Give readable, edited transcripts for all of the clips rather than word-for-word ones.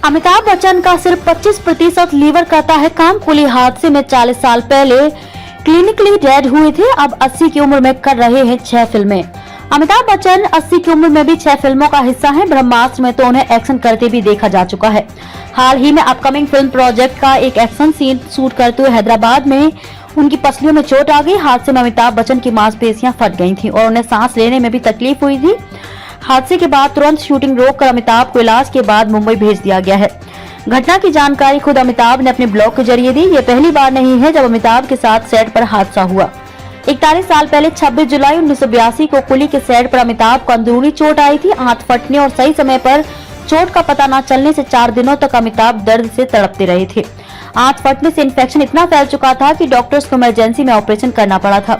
अमिताभ बच्चन का सिर्फ 25% लीवर करता है काम। कुली हादसे में 40 साल पहले क्लिनिकली डेड हुए थे। अब 80 की उम्र में कर रहे हैं 6 फिल्में। अमिताभ बच्चन 80 की उम्र में भी 6 फिल्मों का हिस्सा हैं। ब्रह्मास्त्र में तो उन्हें एक्शन करते भी देखा जा चुका है। हाल ही में अपकमिंग फिल्म प्रोजेक्ट का एक एक्शन सीन शूट करते हुए हैदराबाद में उनकी पसलियों में चोट आ गई। हादसे में अमिताभ बच्चन की मांसपेशियां फट गई थी और उन्हें सांस लेने में भी तकलीफ हुई थी। हादसे के बाद तुरंत शूटिंग रोककर अमिताभ को इलाज के बाद मुंबई भेज दिया गया है। घटना की जानकारी खुद अमिताभ ने अपने ब्लॉग के जरिए दी। ये पहली बार नहीं है जब अमिताभ के साथ सेट पर हादसा हुआ। 41 साल पहले 26 जुलाई 1982 को कुली के सेट पर अमिताभ को अंदरूनी चोट आई थी। आंत फटने और सही समय पर चोट का पता न चलने से 4 दिनों तक अमिताभ दर्द से तड़पते रहे थे। आंत फटने से इन्फेक्शन इतना फैल चुका था कि डॉक्टर्स को इमरजेंसी में ऑपरेशन करना पड़ा था।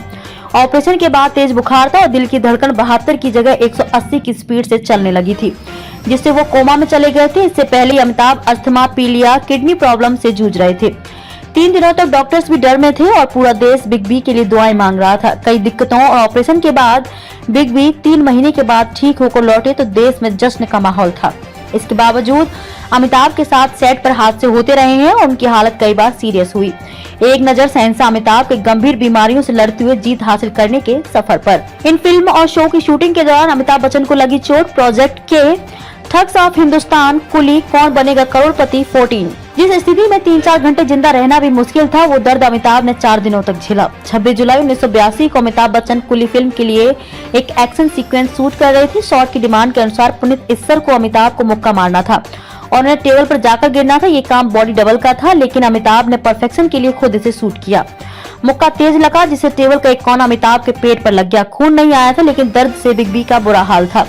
ऑपरेशन के बाद तेज बुखार था और दिल की धड़कन 72 की जगह 180 की स्पीड से चलने लगी थी, जिससे वो कोमा में चले गए थे। इससे पहले अमिताभ अस्थमा, पीलिया, किडनी प्रॉब्लम से जूझ रहे थे। 3 दिनों तक डॉक्टर्स भी डर में थे और पूरा देश बिग बी के लिए दुआएं मांग रहा था। कई दिक्कतों और ऑपरेशन के बाद बिग बी 3 महीने के बाद ठीक होकर लौटे तो देश में जश्न का माहौल था। इसके बावजूद अमिताभ के साथ सेट पर हादसे होते रहे हैं और उनकी हालत कई बार सीरियस हुई। एक नजर सहसा अमिताभ के गंभीर बीमारियों से लड़ते हुए जीत हासिल करने के सफर पर। इन फिल्म और शो की शूटिंग के दौरान अमिताभ बच्चन को लगी चोट। प्रोजेक्ट के ठग्स ऑफ हिंदुस्तान, कुली, कौन बनेगा करोड़पति 14, जिस स्थिति में 3-4 घंटे जिंदा रहना भी मुश्किल था, वो दर्द अमिताभ ने 4 दिनों तक झेला। 26 जुलाई 1982 को अमिताभ बच्चन कुली फिल्म के लिए एक एक्शन सीक्वेंस शूट कर रहे थे। शॉट की डिमांड के अनुसार पुनीत इस्सर को अमिताभ को मुक्का मारना था और उन्हें टेबल पर जाकर गिरना था। ये काम बॉडी डबल का था, लेकिन अमिताभ ने परफेक्शन के लिए खुद इसे शूट किया। मुक्का तेज लगा, जिससे टेबल का एक कोना अमिताभ के पेट पर लग गया। खून नहीं आया था, लेकिन दर्द से बिग बी का बुरा हाल था।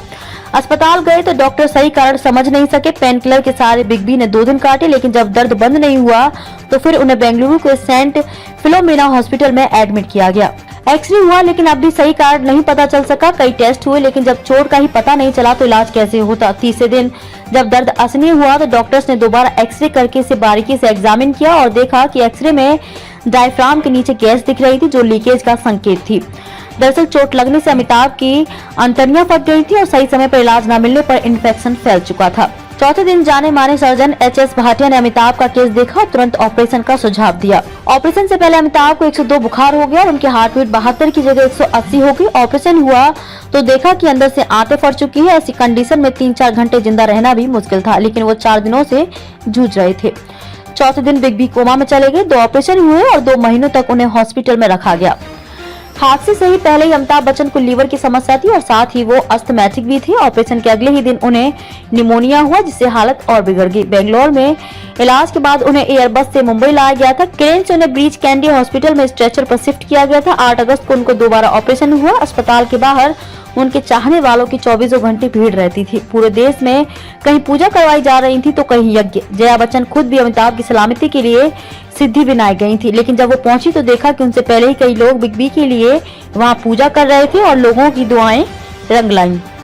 अस्पताल गए तो डॉक्टर सही कारण समझ नहीं सके। पेन किलर के सहारे बिग बी ने 2 दिन काटे, लेकिन जब दर्द बंद नहीं हुआ तो फिर उन्हें बेंगलुरु के सेंट फिलोमिना हॉस्पिटल में एडमिट किया गया। एक्सरे हुआ, लेकिन अब भी सही कारण नहीं पता चल सका। कई टेस्ट हुए, लेकिन जब चोट का ही पता नहीं चला तो इलाज कैसे होता। तीसरे दिन जब दर्द असहनीय हुआ तो डॉक्टर्स ने दोबारा एक्सरे करके इसे बारीकी से एग्जामिन किया और देखा कि एक्सरे में डायफ्राम के नीचे गैस दिख रही थी, जो लीकेज का संकेत थी। दरअसल चोट लगने से अमिताभ की अंतड़ियां फट गई थी और सही समय पर इलाज न मिलने पर इन्फेक्शन फैल चुका था। चौथे दिन जाने माने सर्जन एच.एस. भाटिया ने अमिताभ का केस देखा और तुरंत ऑपरेशन का सुझाव दिया। ऑपरेशन से पहले अमिताभ को 102 बुखार हो गया और उनकी हार्ट बीट 72 की जगह 180 हो गई। ऑपरेशन हुआ तो देखा कि अंदर से आंतें फट चुकी है। ऐसी कंडीशन में 3-4 घंटे जिंदा रहना भी मुश्किल था, लेकिन वो 4 दिनों से जूझ रहे थे। चौथे दिन बिग बी कोमा में चले गए। 2 ऑपरेशन हुए और 2 महीनों तक उन्हें हॉस्पिटल में रखा गया। हादसे से ही पहले ही अमिताभ बच्चन को लीवर की समस्या थी और साथ ही वो अस्थमैटिक भी थे। ऑपरेशन के अगले ही दिन उन्हें निमोनिया हुआ, जिससे हालत और बिगड़ गई। बेंगलोर में इलाज के बाद उन्हें एयरबस से मुंबई लाया गया था। क्रेन से उन्हें ब्रीच कैंडी हॉस्पिटल में स्ट्रेचर पर शिफ्ट किया गया था। 8 अगस्त को उनको दोबारा ऑपरेशन हुआ। अस्पताल के बाहर उनके चाहने वालों की 24 घंटे भीड़ रहती थी। पूरे देश में कहीं पूजा करवाई जा रही थी तो कहीं यज्ञ। जया बच्चन खुद भी अमिताभ की सलामती के लिए सिद्धि विनायक गई थी, लेकिन जब वो पहुंची तो देखा कि उनसे पहले ही कई लोग बिग बी के लिए वहां पूजा कर रहे थे और लोगों की दुआएं रंग लाई।